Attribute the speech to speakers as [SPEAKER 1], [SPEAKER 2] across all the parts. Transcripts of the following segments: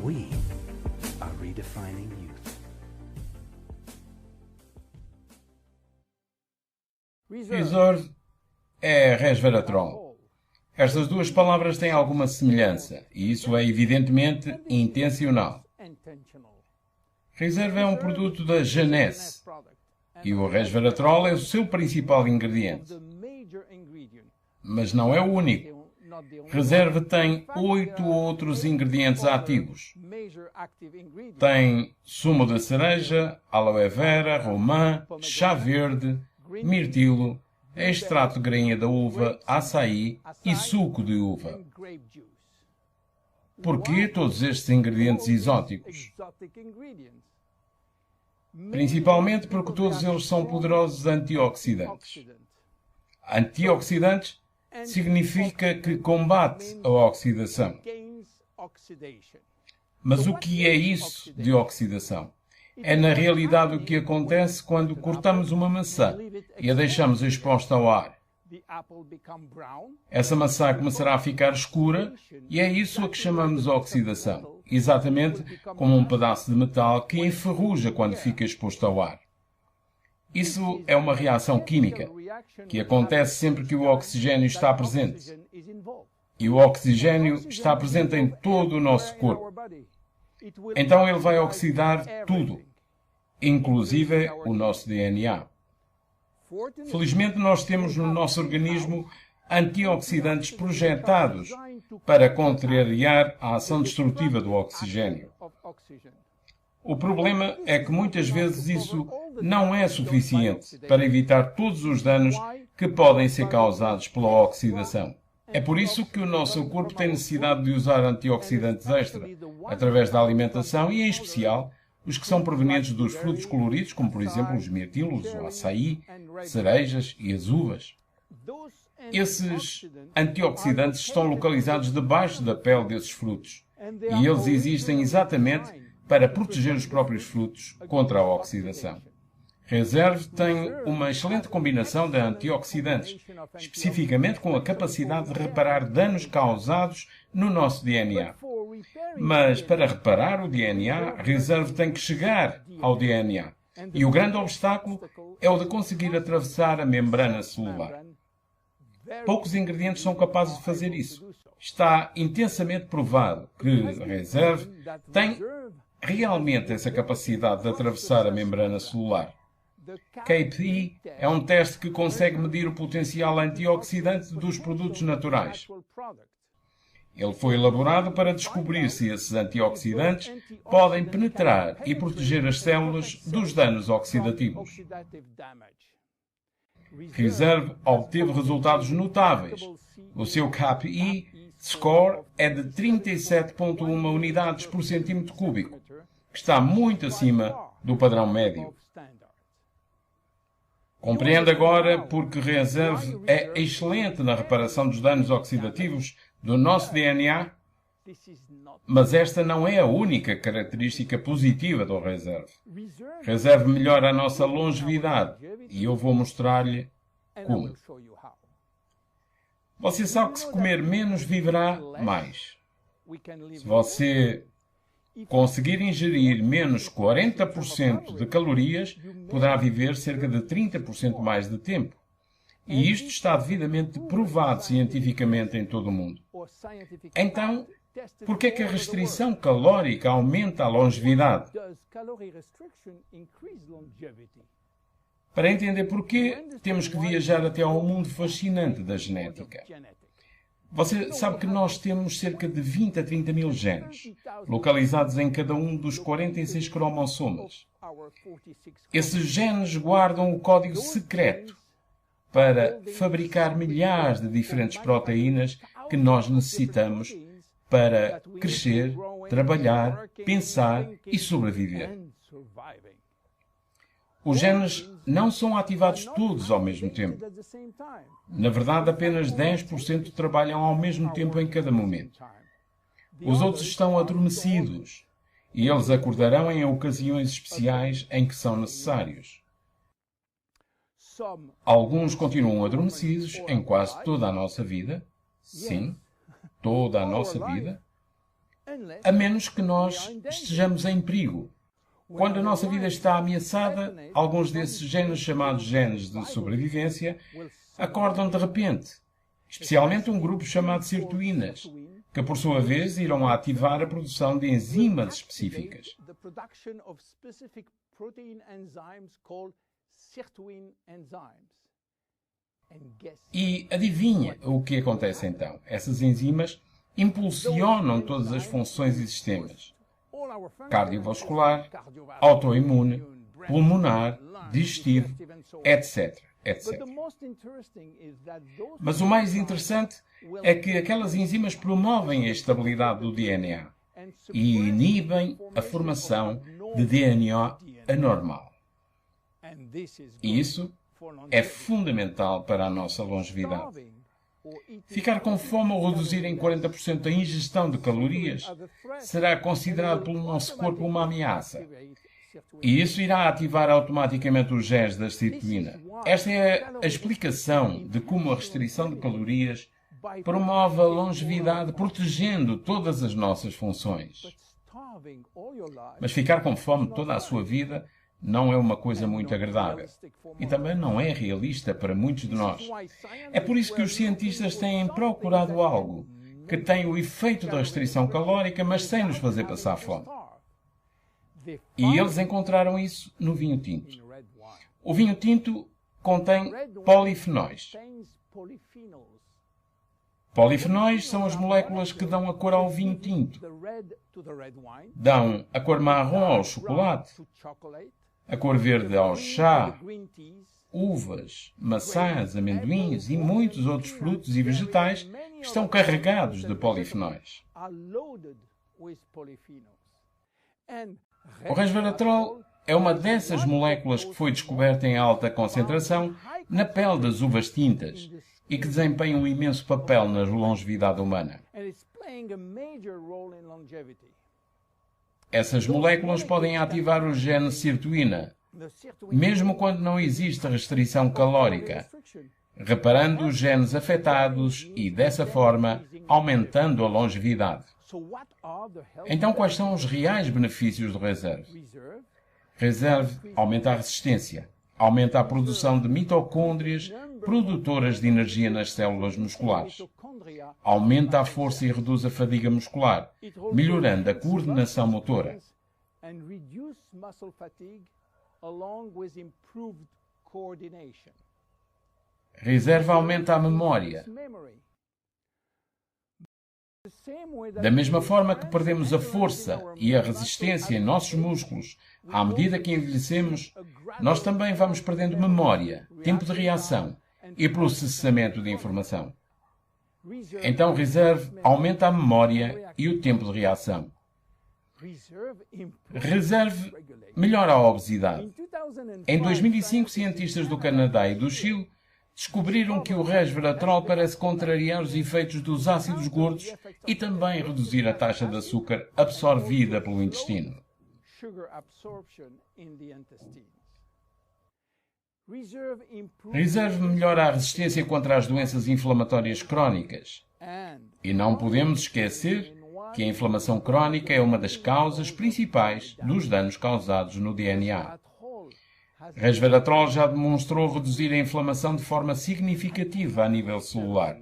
[SPEAKER 1] We are redefining youth.
[SPEAKER 2] Reserve é resveratrol. Estas duas palavras têm alguma semelhança, e isso é evidentemente intencional. Reserve é um produto da Jeunesse, e o resveratrol é o seu principal ingrediente. Mas não é o único. Reserve tem 8 outros ingredientes ativos. Tem sumo de cereja, aloe vera, romã, chá verde, mirtilo, extrato de grainha da uva, açaí e suco de uva. Por que todos estes ingredientes exóticos? Principalmente porque todos eles são poderosos antioxidantes. Antioxidantes significa que combate a oxidação. Mas o que é isso de oxidação? É na realidade o que acontece quando cortamos uma maçã e a deixamos exposta ao ar. Essa maçã começará a ficar escura e é isso a que chamamos de oxidação, exatamente como um pedaço de metal que enferruja quando fica exposto ao ar. Isso é uma reação química que acontece sempre que o oxigênio está presente. E o oxigênio está presente em todo o nosso corpo. Então ele vai oxidar tudo, inclusive o nosso DNA. Felizmente nós temos no nosso organismo antioxidantes projetados para contrariar a ação destrutiva do oxigênio. O problema é que muitas vezes isso não é suficiente para evitar todos os danos que podem ser causados pela oxidação. É por isso que o nosso corpo tem necessidade de usar antioxidantes extra, através da alimentação e, em especial, os que são provenientes dos frutos coloridos, como por exemplo os mirtilos, o açaí, cerejas e as uvas. Esses antioxidantes estão localizados debaixo da pele desses frutos e eles existem exatamente para proteger os próprios frutos contra a oxidação. Reserve tem uma excelente combinação de antioxidantes, especificamente com a capacidade de reparar danos causados no nosso DNA. Mas para reparar o DNA, Reserve tem que chegar ao DNA. E o grande obstáculo é o de conseguir atravessar a membrana celular. Poucos ingredientes são capazes de fazer isso. Está intensamente provado que Reserve tem realmente essa capacidade de atravessar a membrana celular. KPI é um teste que consegue medir o potencial antioxidante dos produtos naturais. Ele foi elaborado para descobrir se esses antioxidantes podem penetrar e proteger as células dos danos oxidativos. Reserve obteve resultados notáveis. O seu KPI score é de 37,1 unidades por centímetro cúbico, que está muito acima do padrão médio. Compreende agora porque Reserve é excelente na reparação dos danos oxidativos do nosso DNA? Mas esta não é a única característica positiva do Reserve. Reserve melhora a nossa longevidade e eu vou mostrar-lhe como. Você sabe que se comer menos viverá mais. Se você conseguir ingerir menos 40% de calorias, poderá viver cerca de 30% mais de tempo. E isto está devidamente provado cientificamente em todo o mundo. Então, por que é que a restrição calórica aumenta a longevidade? Para entender porquê, temos que viajar até ao mundo fascinante da genética. Você sabe que nós temos cerca de 20 a 30 mil genes, localizados em cada um dos 46 cromossomas. Esses genes guardam o código secreto para fabricar milhares de diferentes proteínas que nós necessitamos para crescer, trabalhar, pensar e sobreviver. Os genes não são ativados todos ao mesmo tempo. Na verdade, apenas 10% trabalham ao mesmo tempo em cada momento. Os outros estão adormecidos e eles acordarão em ocasiões especiais em que são necessários. Alguns continuam adormecidos em quase toda a nossa vida. Sim, toda a nossa vida. a menos que nós estejamos em perigo. Quando a nossa vida está ameaçada, alguns desses genes chamados genes de sobrevivência acordam de repente, especialmente um grupo chamado sirtuínas, que por sua vez irão ativar a produção de enzimas específicas. E adivinha o que acontece então? Essas enzimas impulsionam todas as funções e sistemas: cardiovascular, autoimune, pulmonar, digestivo, etc, etc. Mas o mais interessante é que aquelas enzimas promovem a estabilidade do DNA e inibem a formação de DNA anormal. E isso é fundamental para a nossa longevidade. Ficar com fome ou reduzir em 40% a ingestão de calorias será considerado pelo nosso corpo uma ameaça. E isso irá ativar automaticamente os genes da sirtuína. Esta é a explicação de como a restrição de calorias promove a longevidade, protegendo todas as nossas funções. Mas ficar com fome toda a sua vida não é uma coisa muito agradável. E também não é realista para muitos de nós. É por isso que os cientistas têm procurado algo que tem o efeito da restrição calórica, mas sem nos fazer passar fome. E eles encontraram isso no vinho tinto. O vinho tinto contém polifenóis. Polifenóis são as moléculas que dão a cor ao vinho tinto. Dão a cor marrom ao chocolate, a cor verde ao chá, uvas, maçãs, amendoins e muitos outros frutos e vegetais que estão carregados de polifenóis. O resveratrol é uma dessas moléculas que foi descoberta em alta concentração na pele das uvas tintas e que desempenha um imenso papel na longevidade humana. Essas moléculas podem ativar o gene sirtuína, mesmo quando não existe restrição calórica, reparando os genes afetados e, dessa forma, aumentando a longevidade. Então, quais são os reais benefícios do Reserve? Reserve aumenta a resistência, aumenta a produção de mitocôndrias produtoras de energia nas células musculares, aumenta a força e reduz a fadiga muscular, melhorando a coordenação motora. Reserve aumenta a memória. Da mesma forma que perdemos a força e a resistência em nossos músculos à medida que envelhecemos, nós também vamos perdendo memória, tempo de reação e processamento de informação. Então, Reserve aumenta a memória e o tempo de reação. Reserve melhora a obesidade. Em 2005, cientistas do Canadá e do Chile descobriram que o resveratrol parece contrariar os efeitos dos ácidos gordos e também reduzir a taxa de açúcar absorvida pelo intestino. Reserve melhora a resistência contra as doenças inflamatórias crónicas. E não podemos esquecer que a inflamação crónica é uma das causas principais dos danos causados no DNA. Resveratrol já demonstrou reduzir a inflamação de forma significativa a nível celular.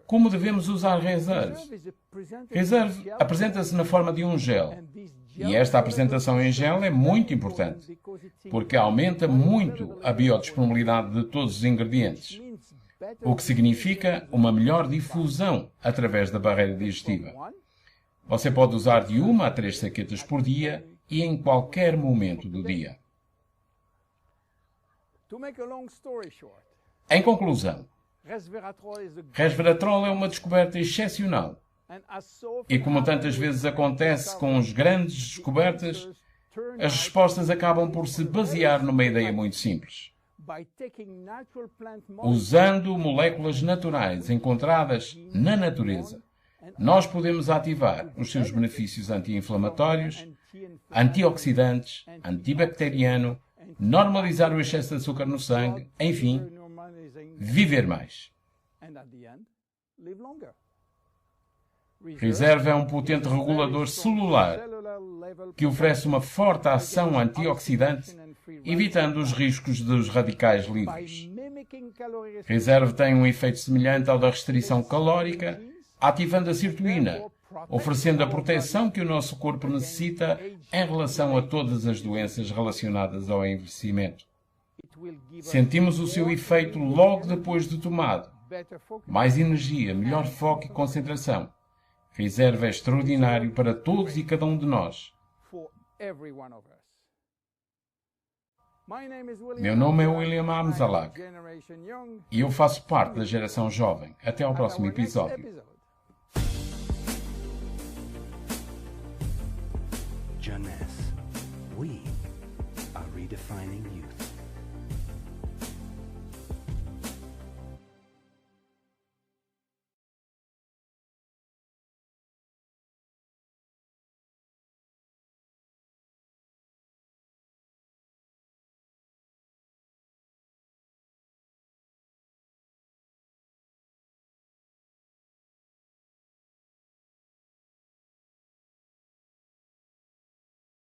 [SPEAKER 2] Como devemos usar Reserve? Reserve apresenta-se na forma de um gel. E esta apresentação em gel é muito importante, porque aumenta muito a biodisponibilidade de todos os ingredientes, o que significa uma melhor difusão através da barreira digestiva. Você pode usar de 1 a 3 saquetas por dia e em qualquer momento do dia. Em conclusão, resveratrol é uma descoberta excepcional. E como tantas vezes acontece com as grandes descobertas, as respostas acabam por se basear numa ideia muito simples. Usando moléculas naturais encontradas na natureza, nós podemos ativar os seus benefícios anti-inflamatórios, antioxidantes, antibacteriano, normalizar o excesso de açúcar no sangue, enfim, viver mais. Reserve é um potente regulador celular que oferece uma forte ação antioxidante, evitando os riscos dos radicais livres. Reserve tem um efeito semelhante ao da restrição calórica, ativando a sirtuína, oferecendo a proteção que o nosso corpo necessita em relação a todas as doenças relacionadas ao envelhecimento. Sentimos o seu efeito logo depois de tomado. Mais energia, melhor foco e concentração. Reserve é extraordinário para todos e cada um de nós. Meu nome é William Amzalag e eu faço parte da geração jovem. Até ao próximo episódio.
[SPEAKER 1] Jeunesse. We are redefining youth.